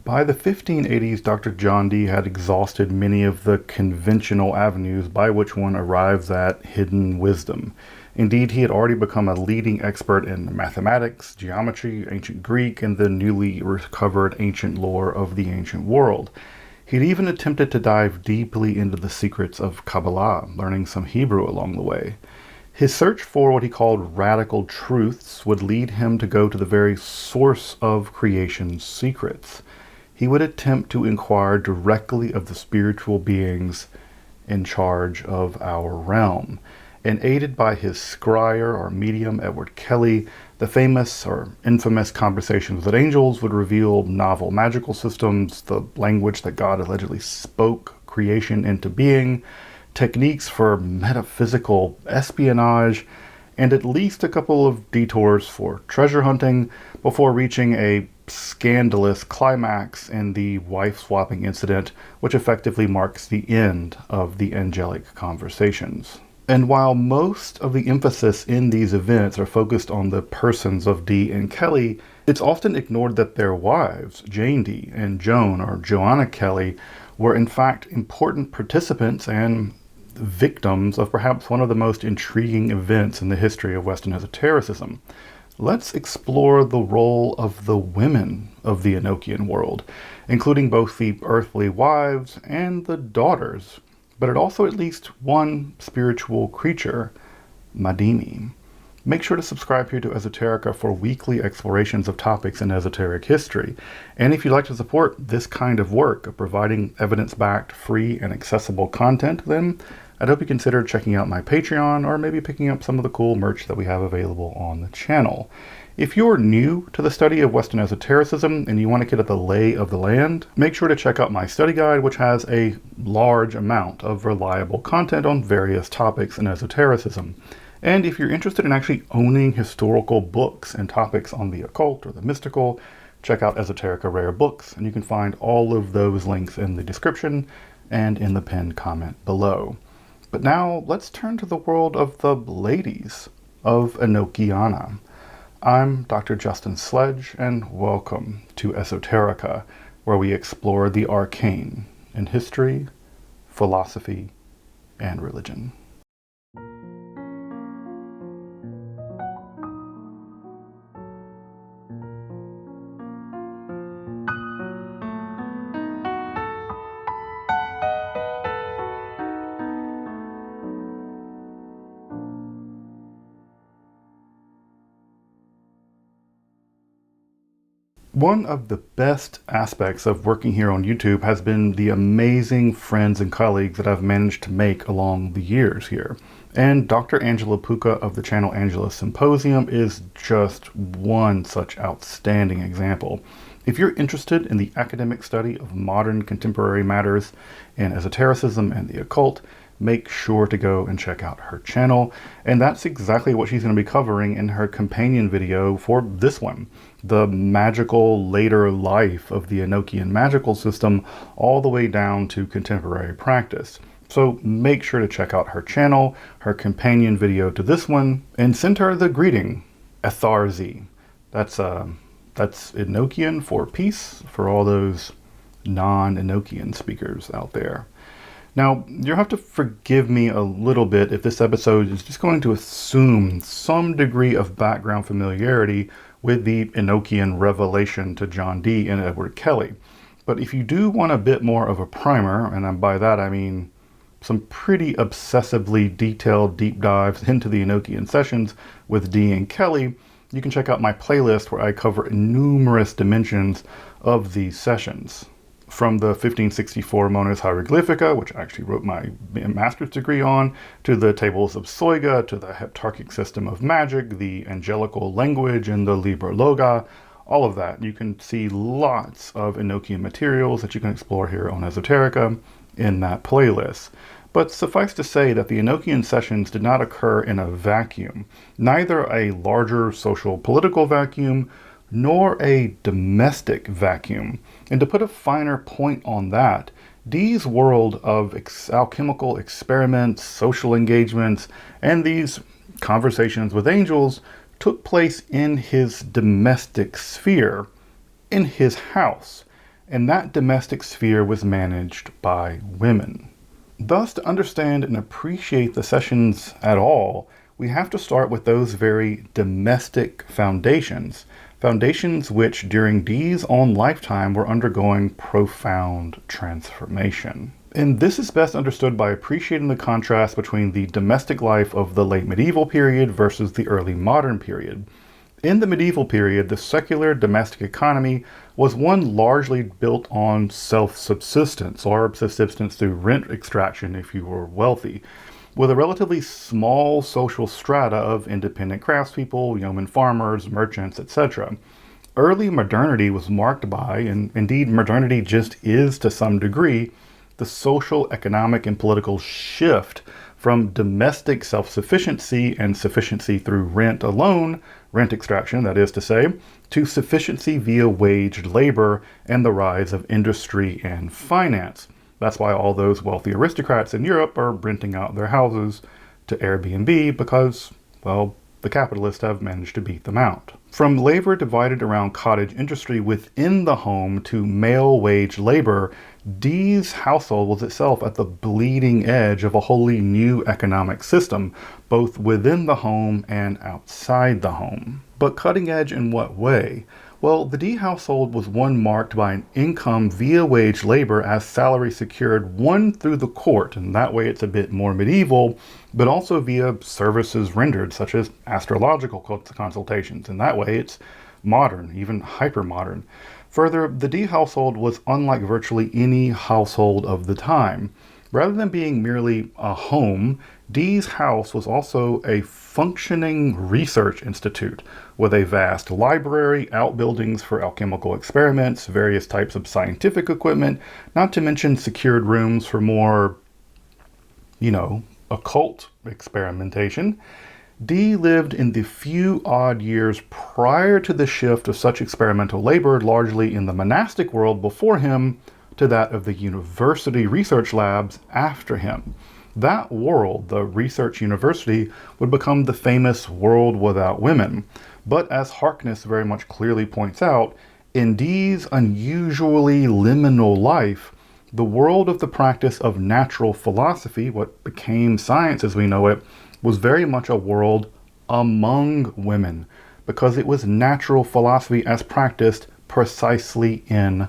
By the 1580s, Dr. John Dee had exhausted many of the conventional avenues by which one arrives at hidden wisdom. Indeed, he had already become a leading expert in mathematics, geometry, ancient Greek, and the newly recovered ancient lore of the ancient world. He'd even attempted to dive deeply into the secrets of Kabbalah, learning some Hebrew along the way. His search for what he called radical truths would lead him to go to the very source of creation's secrets. He would attempt to inquire directly of the spiritual beings in charge of our realm. And aided by his scryer or medium, Edward Kelly, the famous or infamous Conversations with Angels would reveal novel magical systems, the language that God allegedly spoke creation into being, techniques for metaphysical espionage, and at least a couple of detours for treasure hunting before reaching a scandalous climax in the wife-swapping incident, which effectively marks the end of the angelic conversations. And while most of the emphasis in these events are focused on the persons of Dee and Kelley, it's often ignored that their wives, Jane Dee and Joan or Joanna Kelley, were in fact important participants and victims of perhaps one of the most intriguing events in the history of Western esotericism. Let's explore the role of the women of the Enochian world, including both the earthly wives and the daughters, but it also at least one spiritual creature, Madimi. Make sure to subscribe here to Esoterica for weekly explorations of topics in esoteric history. And if you'd like to support this kind of work of providing evidence-backed, free, and accessible content, then I'd hope you consider checking out my Patreon or maybe picking up some of the cool merch that we have available on the channel. If you're new to the study of Western esotericism and you want to get at the lay of the land, make sure to check out my study guide, which has a large amount of reliable content on various topics in esotericism. And if you're interested in actually owning historical books and topics on the occult or the mystical, check out Esoterica Rare Books, and you can find all of those links in the description and in the pinned comment below. But now let's turn to the world of the ladies of Enochiana. I'm Dr. Justin Sledge, and welcome to Esoterica, where we explore the arcane in history, philosophy, and religion. One of the best aspects of working here on YouTube has been the amazing friends and colleagues that I've managed to make along the years here. And Dr. Angela Puka of the channel Angela Symposium is just one such outstanding example. If you're interested in the academic study of modern contemporary matters in esotericism and the occult, make sure to go and check out her channel. And that's exactly what she's going to be covering in her companion video for this one, the magical later life of the Enochian magical system all the way down to contemporary practice. So make sure to check out her channel, her companion video to this one, and send her the greeting, Etharzi. That's Enochian for peace for all those non-Enochian speakers out there. Now, you'll have to forgive me a little bit if this episode is just going to assume some degree of background familiarity with the Enochian revelation to John Dee and Edward Kelly. But if you do want a bit more of a primer, and by that I mean some pretty obsessively detailed deep dives into the Enochian sessions with Dee and Kelley, you can check out my playlist where I cover numerous dimensions of these sessions. From the 1564 Monas Hieroglyphica, which I actually wrote my master's degree on, to the tables of Soiga, to the heptarchic system of magic, the angelical language, and the Liber Loga, all of that. You can see lots of Enochian materials that you can explore here on Esoterica in that playlist. But suffice to say that the Enochian sessions did not occur in a vacuum, neither a larger social political vacuum, nor a domestic vacuum. And to put a finer point on that, Dee's world of alchemical experiments, social engagements, and these conversations with angels took place in his domestic sphere, in his house. and that domestic sphere was managed by women. Thus, to understand and appreciate the sessions at all, we have to start with those very domestic foundations which during Dee's own lifetime were undergoing profound transformation. And this is best understood by appreciating the contrast between the domestic life of the late medieval period versus the early modern period. In the medieval period, the secular domestic economy was one largely built on self-subsistence, or subsistence through rent extraction if you were wealthy, with a relatively small social strata of independent craftspeople, yeoman farmers, merchants, etc. Early modernity was marked by, and indeed modernity just is to some degree, the social, economic, and political shift from domestic self-sufficiency and sufficiency through rent alone, rent extraction that is to say, to sufficiency via waged labor and the rise of industry and finance. That's why all those wealthy aristocrats in Europe are renting out their houses to Airbnb because, well, the capitalists have managed to beat them out. From labor divided around cottage industry within the home to male wage labor, Dee's household was itself at the bleeding edge of a wholly new economic system, both within the home and outside the home. But cutting edge in what way? Well, the Dee household was one marked by an income via wage labor as salary secured, one through the court, and that way it's a bit more medieval, but also via services rendered, such as astrological consultations, and that way it's modern, even hyper-modern. Further, the Dee household was unlike virtually any household of the time. Rather than being merely a home, Dee's house was also a functioning research institute with a vast library, outbuildings for alchemical experiments, various types of scientific equipment, not to mention secured rooms for more, occult experimentation. Dee lived in the few odd years prior to the shift of such experimental labor, largely in the monastic world before him, to that of the university research labs after him. That world, the research university, would become the famous world without women. But as Harkness very much clearly points out, in Dee's unusually liminal life, the world of the practice of natural philosophy, what became science as we know it, was very much a world among women, because it was natural philosophy as practiced precisely in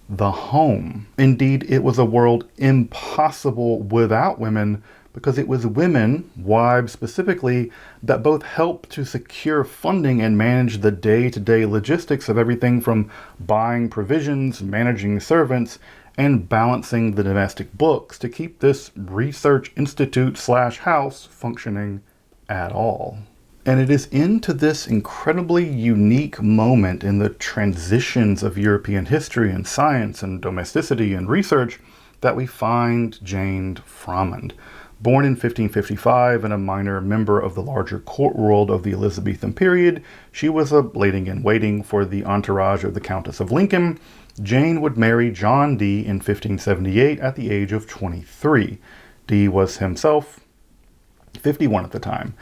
the home. Indeed, it was a world impossible without women, because it was women, wives specifically, that both helped to secure funding and manage the day-to-day logistics of everything from buying provisions, managing servants, and balancing the domestic books to keep this research institute/house functioning at all. And it is into this incredibly unique moment in the transitions of European history and science and domesticity and research that we find Jane Frommond. Born in 1555 and a minor member of the larger court world of the Elizabethan period, she was a lady-in-waiting for the entourage of the Countess of Lincoln. Jane would marry John Dee in 1578 at the age of 23. Dee was himself 51 at the time.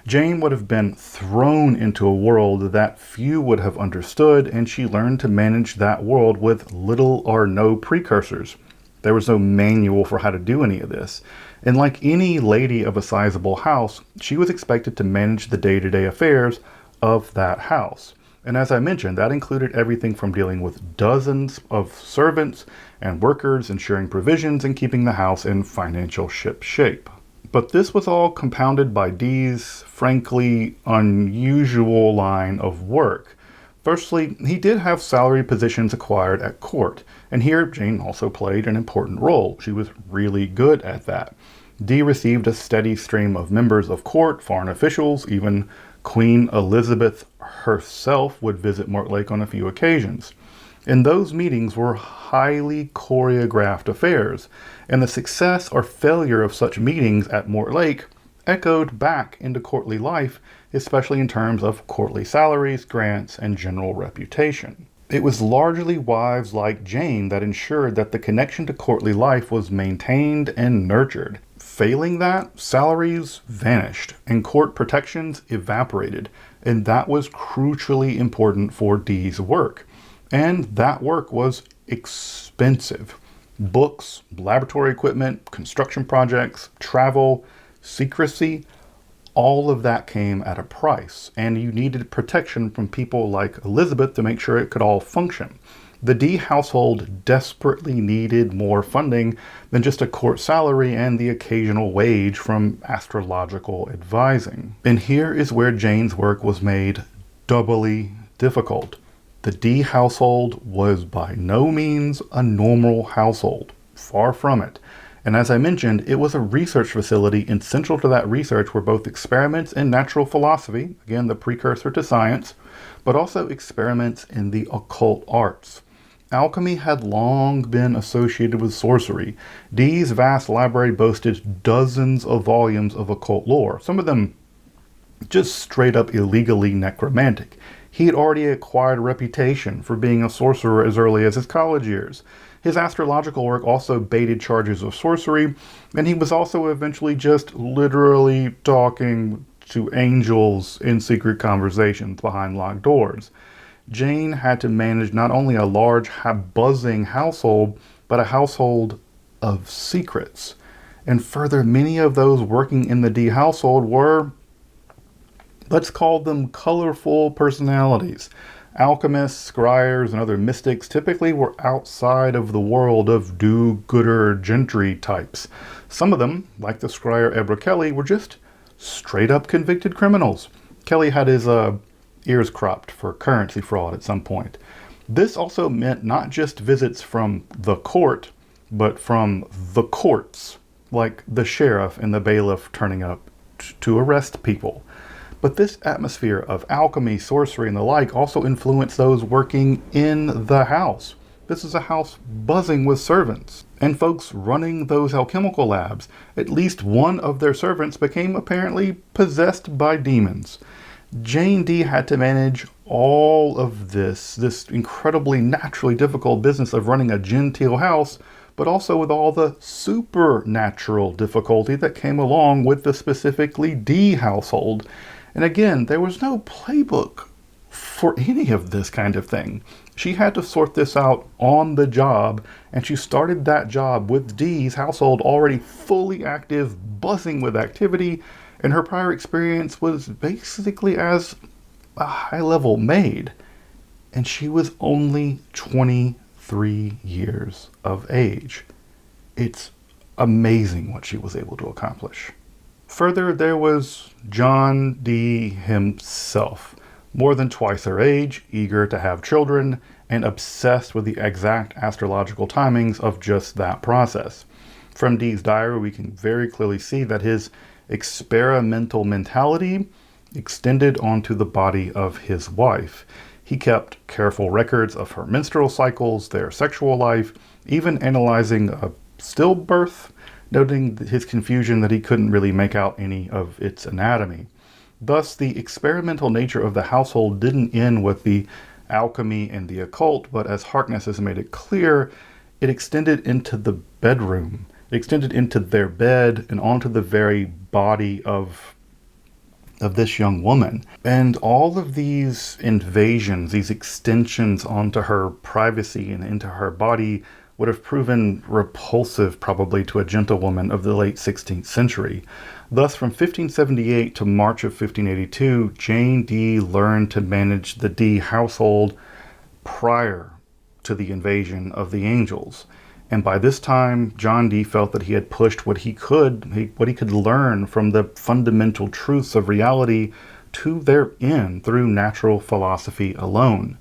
Jane would have been thrown into a world that few would have understood, and she learned to manage that world with little or no precursors. There was no manual for how to do any of this. And like any lady of a sizable house, she was expected to manage the day-to-day affairs of that house. And as I mentioned, that included everything from dealing with dozens of servants and workers, ensuring provisions, and keeping the house in financial ship shape. But this was all compounded by Dee's, frankly, unusual line of work. Firstly, he did have salary positions acquired at court, and here Jane also played an important role. She was really good at that. Dee received a steady stream of members of court, foreign officials, even Queen Elizabeth herself would visit Mortlake on a few occasions. And those meetings were highly choreographed affairs, and the success or failure of such meetings at Mortlake echoed back into courtly life, especially in terms of courtly salaries, grants, and general reputation. It was largely wives like Jane that ensured that the connection to courtly life was maintained and nurtured. Failing that, salaries vanished and court protections evaporated, and that was crucially important for Dee's work. And that work was expensive. Books, laboratory equipment, construction projects, travel, secrecy, all of that came at a price, and you needed protection from people like Elizabeth to make sure it could all function. The Dee household desperately needed more funding than just a court salary and the occasional wage from astrological advising. And here is where Jane's work was made doubly difficult. The Dee household was by no means a normal household, far from it. And as I mentioned, it was a research facility, and central to that research were both experiments in natural philosophy, again the precursor to science, but also experiments in the occult arts. Alchemy had long been associated with sorcery. Dee's vast library boasted dozens of volumes of occult lore, some of them just straight up illegally necromantic. He had already acquired a reputation for being a sorcerer as early as his college years. His astrological work also baited charges of sorcery, and he was also eventually just literally talking to angels in secret conversations behind locked doors. Jane had to manage not only a large, buzzing household, but a household of secrets. And further, many of those working in the Dee household were, let's call them, colorful personalities. Alchemists, scryers, and other mystics typically were outside of the world of do-gooder gentry types. Some of them, like the scryer Joanna Kelley, were just straight-up convicted criminals. Kelley had his ears cropped for currency fraud at some point. This also meant not just visits from the court, but from the courts, like the sheriff and the bailiff turning up to arrest people. But this atmosphere of alchemy, sorcery, and the like also influenced those working in the house. This is a house buzzing with servants and folks running those alchemical labs. At least one of their servants became apparently possessed by demons. Jane Dee had to manage all of this incredibly naturally difficult business of running a genteel house, but also with all the supernatural difficulty that came along with the specifically Dee household. And again, there was no playbook for any of this kind of thing. She had to sort this out on the job, and she started that job with Dee's household already fully active, buzzing with activity, and her prior experience was basically as a high-level maid. And she was only 23 years of age. It's amazing what she was able to accomplish. Further, there was John Dee himself, more than twice her age, eager to have children, and obsessed with the exact astrological timings of just that process. From Dee's diary, we can very clearly see that his experimental mentality extended onto the body of his wife. He kept careful records of her menstrual cycles, their sexual life, even analyzing a stillbirth, noting his confusion that he couldn't really make out any of its anatomy. Thus, the experimental nature of the household didn't end with the alchemy and the occult, but as Harkness has made it clear, it extended into the bedroom. It extended into their bed and onto the very body of this young woman. And all of these invasions, these extensions onto her privacy and into her body would have proven repulsive probably to a gentlewoman of the late 16th century. Thus, from 1578 to March of 1582, Jane Dee learned to manage the Dee household prior to the invasion of the angels. And by this time, John Dee felt that he had pushed what he could learn from the fundamental truths of reality to their end through natural philosophy alone.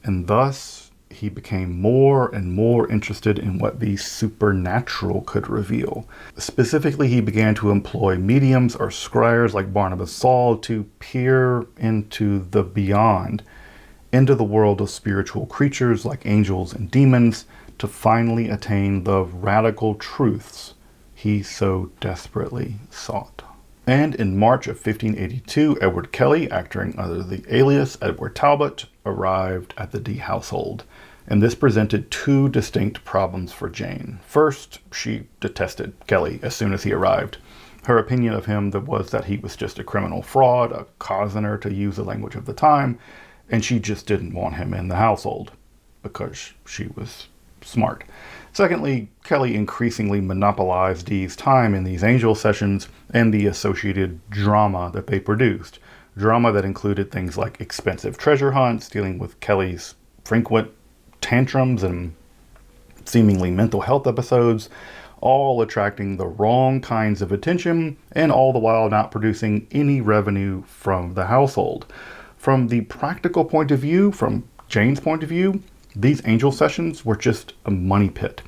And thus, he became more and more interested in what the supernatural could reveal. Specifically, he began to employ mediums or scryers like Barnabas Saul to peer into the beyond, into the world of spiritual creatures like angels and demons, to finally attain the radical truths he so desperately sought. And in March of 1582, Edward Kelley, acting under the alias Edward Talbot, arrived at the Dee household. And this presented two distinct problems for Jane. First, she detested Kelley as soon as he arrived. Her opinion of him was that he was just a criminal fraud, a cozener to use the language of the time, and she just didn't want him in the household because she was smart. Secondly, Kelley increasingly monopolized Dee's time in these angel sessions and the associated drama that they produced. Drama that included things like expensive treasure hunts, dealing with Kelley's frequent tantrums and seemingly mental health episodes, all attracting the wrong kinds of attention and all the while not producing any revenue from the household. From the practical point of view, from Jane's point of view, these angel sessions were just a money pit.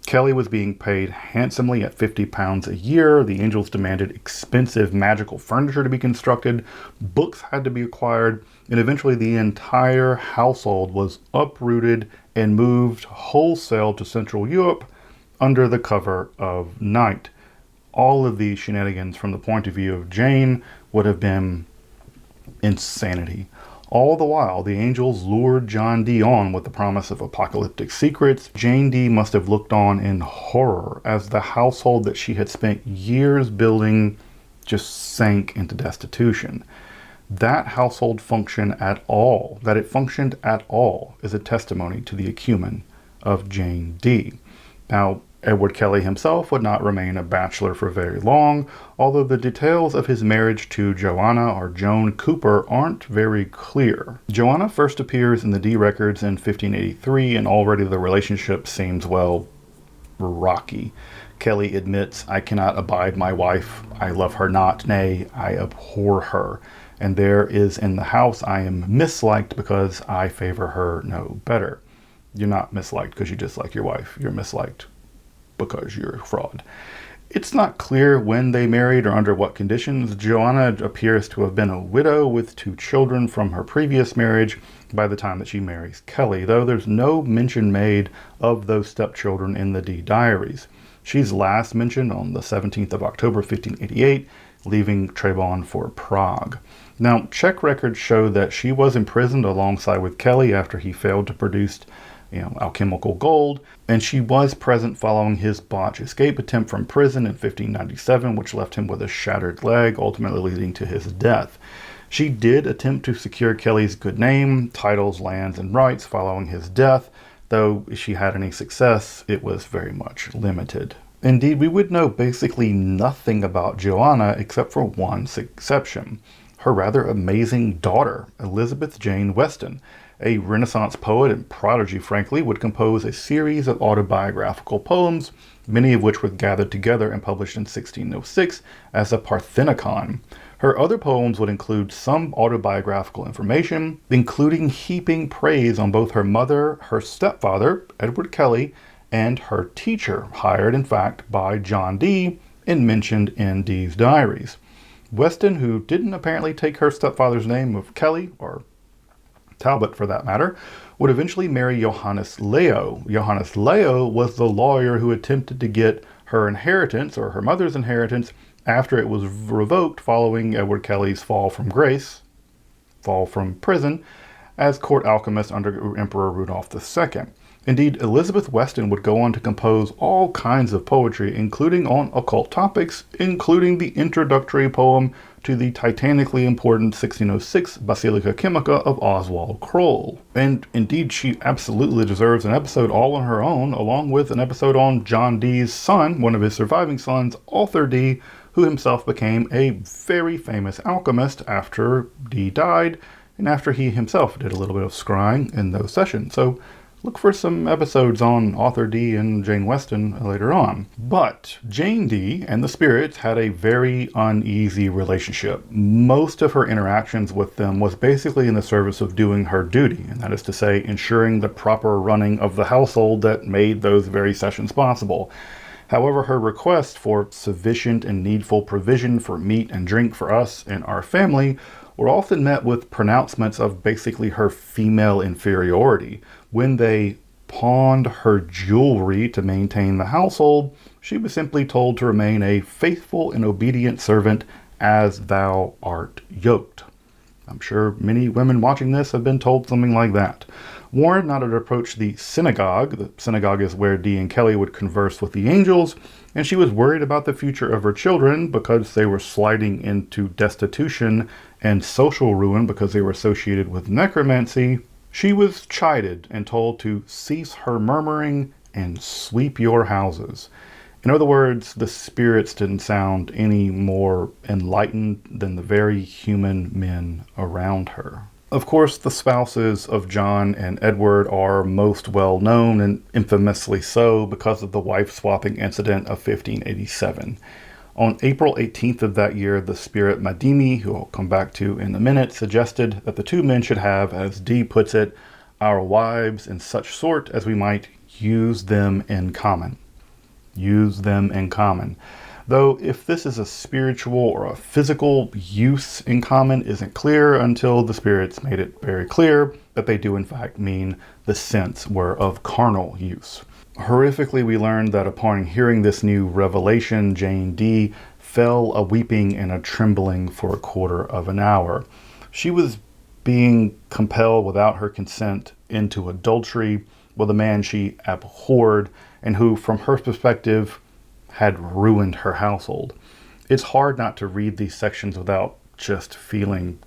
Kelley was being paid handsomely at £50 a year. The angels demanded expensive magical furniture to be constructed. Books had to be acquired. And eventually the entire household was uprooted and moved wholesale to Central Europe under the cover of night. All of these shenanigans from the point of view of Jane would have been insanity. All the while, the angels lured John Dee on with the promise of apocalyptic secrets. Jane Dee must have looked on in horror as the household that she had spent years building just sank into destitution. That household function at all, that it functioned at all, is a testimony to the acumen of Jane Dee. Now, Edward Kelley himself would not remain a bachelor for very long, although the details of his marriage to Joanna or Joan Cooper aren't very clear. Joanna first appears in the Dee records in 1583, and already the relationship seems, well, rocky. Kelley admits, "I cannot abide my wife. I love her not, nay, I abhor her. And there is in the house I am misliked because I favor her no better." You're not misliked because you dislike your wife. You're misliked because you're a fraud. It's not clear when they married or under what conditions. Joanna appears to have been a widow with 2 children from her previous marriage by the time that she marries Kelley, though there's no mention made of those stepchildren in the Dee diaries. She's last mentioned on the 17th of October 1588, leaving Trebon for Prague. Now, Czech records show that she was imprisoned alongside with Kelley after he failed to produce alchemical gold, and she was present following his botched escape attempt from prison in 1597, which left him with a shattered leg, ultimately leading to his death. She did attempt to secure Kelley's good name, titles, lands, and rights following his death, though if she had any success, it was very much limited. Indeed, we would know basically nothing about Joanna except for one exception: her rather amazing daughter, Elizabeth Jane Weston. A Renaissance poet and prodigy, frankly, would compose a series of autobiographical poems, many of which were gathered together and published in 1606 as a Parthenicon. Her other poems would include some autobiographical information, including heaping praise on both her mother, her stepfather, Edward Kelley, and her teacher, hired in fact by John Dee and mentioned in Dee's diaries. Weston, who didn't apparently take her stepfather's name of Kelley, or Talbot for that matter, would eventually marry Johannes Leo. Johannes Leo was the lawyer who attempted to get her inheritance, or her mother's inheritance, after it was revoked following Edward Kelley's fall from prison, as court alchemist under Emperor Rudolph II. Indeed, Elizabeth Weston would go on to compose all kinds of poetry, including on occult topics, including the introductory poem to the titanically important 1606 Basilica Chemica of Oswald Kroll. And indeed, she absolutely deserves an episode all on her own, along with an episode on John Dee's son, one of his surviving sons, Arthur Dee, who himself became a very famous alchemist after Dee died, and after he himself did a little bit of scrying in those sessions. So look for some episodes on Arthur Dee and Jane Weston later on. But Jane Dee and the spirits had a very uneasy relationship. Most of her interactions with them was basically in the service of doing her duty, and that is to say, ensuring the proper running of the household that made those very sessions possible. However, her request for sufficient and needful provision for meat and drink for us and our family were often met with pronouncements of basically her female inferiority. When they pawned her jewelry to maintain the household, she was simply told to remain a faithful and obedient servant as thou art yoked. I'm sure many women watching this have been told something like that. Warned not to approach the synagogue is where Dee and Kelley would converse with the angels, and she was worried about the future of her children because they were sliding into destitution and social ruin because they were associated with necromancy. She was chided and told to cease her murmuring and sweep your houses. In other words, the spirits didn't sound any more enlightened than the very human men around her. Of course, the spouses of John and Edward are most well known, and infamously so, because of the wife-swapping incident of 1587. On April 18th of that year, the spirit Madimi, who I'll come back to in a minute, suggested that the two men should have, as Dee puts it, our wives in such sort as we might use them in common. Use them in common. Though if this is a spiritual or a physical use in common isn't clear until the spirits made it very clear that they do in fact mean the sense were of carnal use. Horrifically, we learned that upon hearing this new revelation, Jane Dee fell a weeping and a trembling for a quarter of an hour. She was being compelled without her consent into adultery with a man she abhorred and who, from her perspective, had ruined her household. It's hard not to read these sections without just feeling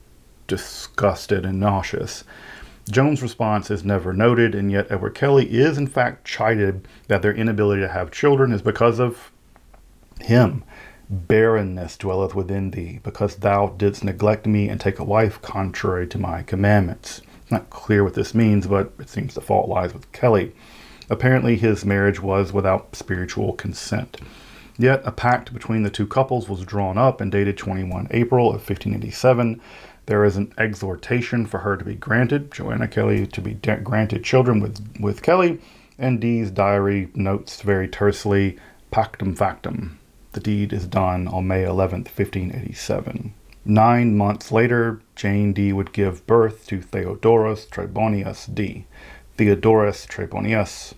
disgusted and nauseous. Joan's response is never noted, and yet Edward Kelley is in fact chided that their inability to have children is because of him. Barrenness dwelleth within thee, because thou didst neglect me and take a wife contrary to my commandments. It's not clear what this means, but it seems the fault lies with Kelley. Apparently his marriage was without spiritual consent. Yet a pact between the two couples was drawn up and dated 21 April of 1587. There is an exhortation for her to be granted, Joanna Kelley to be granted children with Kelley, and Dee's diary notes very tersely, pactum factum. The deed is done on May 11th, 1587. 9 months later, Jane Dee would give birth to Theodorus Trebonius Dee. Theodorus Trebonius,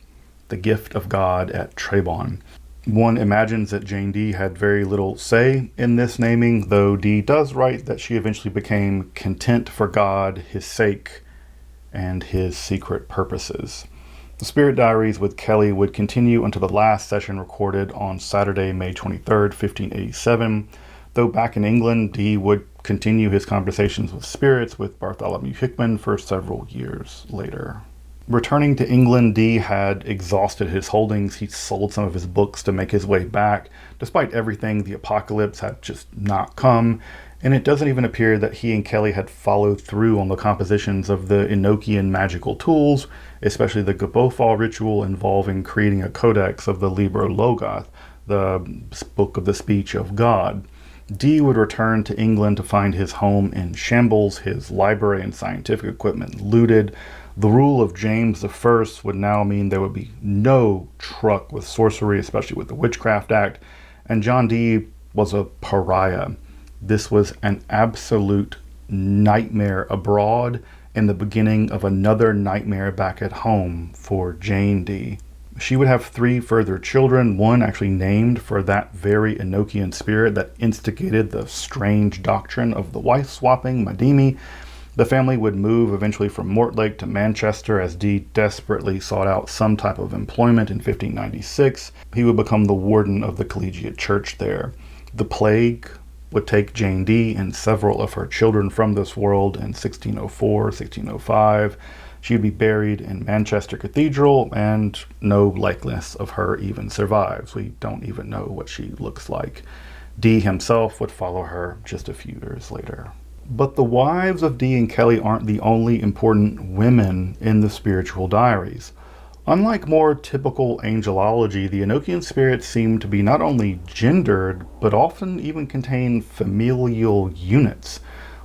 the gift of God at Trebon. One imagines that Jane Dee had very little say in this naming, though Dee does write that she eventually became content for God, his sake, and his secret purposes. The spirit diaries with Kelley would continue until the last session recorded on Saturday, May 23rd, 1587, though back in England, Dee would continue his conversations with spirits with Bartholomew Hickman for several years later. Returning to England, Dee had exhausted his holdings. He sold some of his books to make his way back. Despite everything, the apocalypse had just not come, and it doesn't even appear that he and Kelley had followed through on the compositions of the Enochian magical tools, especially the Gabofal ritual involving creating a codex of the Liber Logoth, the book of the speech of God. Dee would return to England to find his home in shambles, his library and scientific equipment looted. The rule of James I would now mean there would be no truck with sorcery, especially with the Witchcraft Act, and John Dee was a pariah. This was an absolute nightmare abroad and the beginning of another nightmare back at home for Jane Dee. She would have 3 further children, one actually named for that very Enochian spirit that instigated the strange doctrine of the wife-swapping, Madimi. The family would move eventually from Mortlake to Manchester as Dee desperately sought out some type of employment in 1596. He would become the warden of the collegiate church there. The plague would take Jane Dee and several of her children from this world in 1604, 1605. She would be buried in Manchester Cathedral, and no likeness of her even survives. We don't even know what she looks like. Dee himself would follow her just a few years later. But the wives of Dee and Kelley aren't the only important women in the spiritual diaries. Unlike more typical angelology, the Enochian spirits seem to be not only gendered, but often even contain familial units.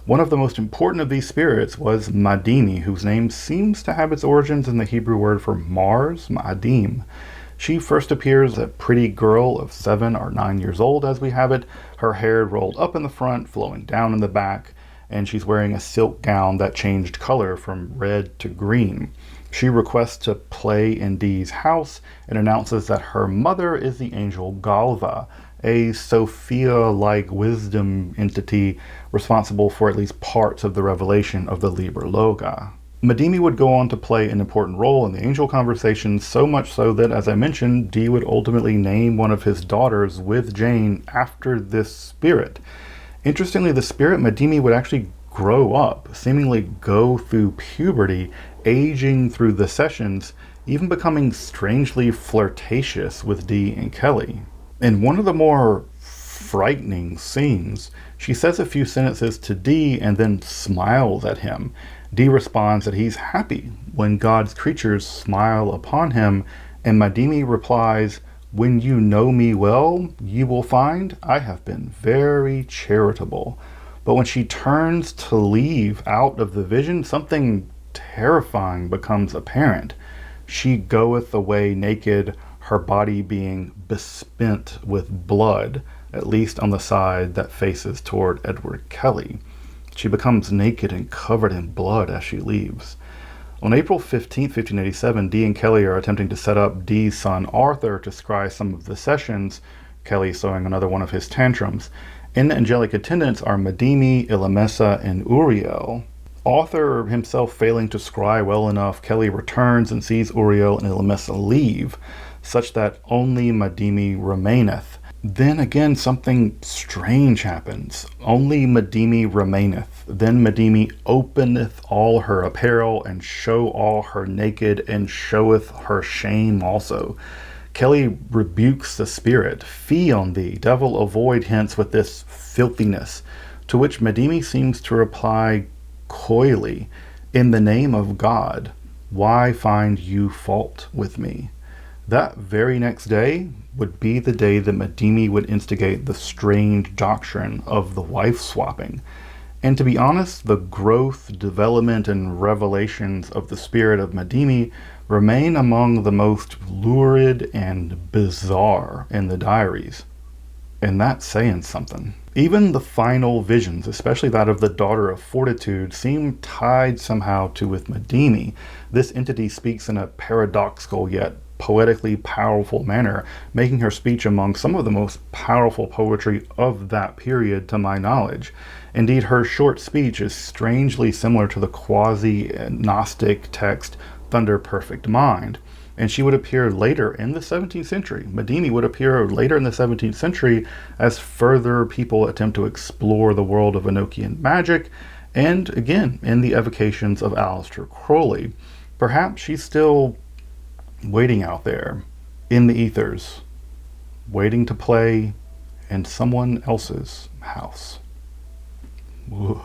One of the most important of these spirits was Madimi, whose name seems to have its origins in the Hebrew word for Mars, Ma'adim. She first appears as a pretty girl of 7 or 9 years old, as we have it, her hair rolled up in the front, flowing down in the back, and she's wearing a silk gown that changed color from red to green. She requests to play in Dee's house and announces that her mother is the angel Galva, a Sophia-like wisdom entity responsible for at least parts of the revelation of the Liber Loga. Madimi would go on to play an important role in the angel conversations, so much so that, as I mentioned, Dee would ultimately name one of his daughters with Jane after this spirit. Interestingly, the spirit Madimi would actually grow up, seemingly go through puberty, aging through the sessions, even becoming strangely flirtatious with Dee and Kelley. In one of the more frightening scenes, she says a few sentences to Dee and then smiles at him. Dee responds that he's happy when God's creatures smile upon him, and Madimi replies, "When you know me well, you will find I have been very charitable." But when she turns to leave out of the vision, something terrifying becomes apparent. She goeth away naked, her body being bespent with blood, at least on the side that faces toward Edward Kelley. She becomes naked and covered in blood as she leaves. On April 15, 1587, Dee and Kelley are attempting to set up Dee's son Arthur to scry some of the sessions, Kelley sowing another one of his tantrums. In angelic attendance are Madimi, Ilamessa, and Uriel. Arthur himself failing to scry well enough, Kelley returns and sees Uriel and Ilamessa leave, such that only Madimi remaineth. Then again something strange happens. Only Madimi remaineth. Then Madimi openeth all her apparel, and show all her naked, and showeth her shame also. Kelley rebukes the spirit. "Fee on thee, devil, avoid hence with this filthiness." To which Madimi seems to reply coyly, "In the name of God, why find you fault with me?" That very next day would be the day that Madimi would instigate the strange doctrine of the wife swapping. And to be honest, the growth, development, and revelations of the spirit of Madimi remain among the most lurid and bizarre in the diaries. And that's saying something. Even the final visions, especially that of the Daughter of Fortitude, seem tied somehow to with Madimi. This entity speaks in a paradoxical yet poetically powerful manner, making her speech among some of the most powerful poetry of that period to my knowledge. Indeed, her short speech is strangely similar to the quasi-Gnostic text Thunder Perfect Mind. And she would appear later in the 17th century. Madimi would appear later in the 17th century as further people attempt to explore the world of Enochian magic, and again, in the evocations of Aleister Crowley. Perhaps she's still waiting out there in the ethers, waiting to play in someone else's house. Ugh.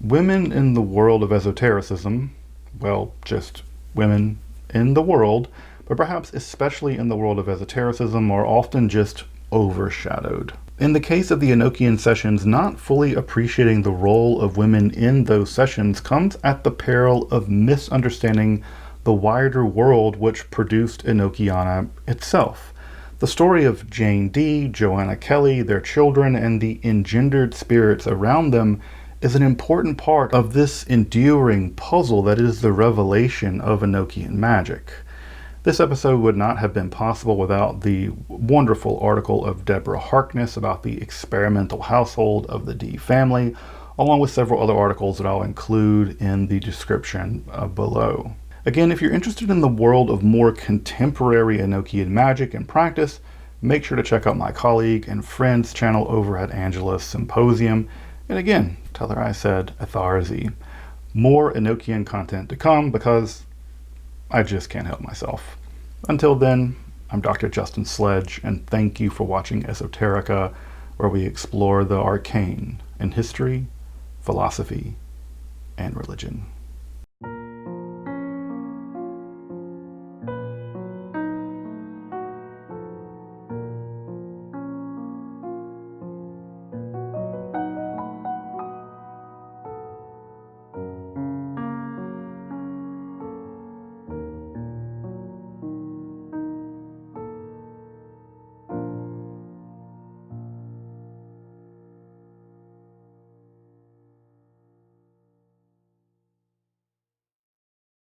Women in the world of esotericism, well, just women in the world, but perhaps especially in the world of esotericism, are often just overshadowed. In the case of the Enochian sessions, not fully appreciating the role of women in those sessions comes at the peril of misunderstanding the wider world which produced Enochiana itself. The story of Jane Dee, Joanna Kelley, their children, and the engendered spirits around them is an important part of this enduring puzzle that is the revelation of Enochian magic. This episode would not have been possible without the wonderful article of Deborah Harkness about the experimental household of the Dee family, along with several other articles that I'll include in the description below. Again, if you're interested in the world of more contemporary Enochian magic and practice, make sure to check out my colleague and friend's channel over at Angela's Symposium. And again, tell her I said Atharzi. More Enochian content to come because I just can't help myself. Until then, I'm Dr. Justin Sledge, and thank you for watching Esoterica, where we explore the arcane in history, philosophy, and religion.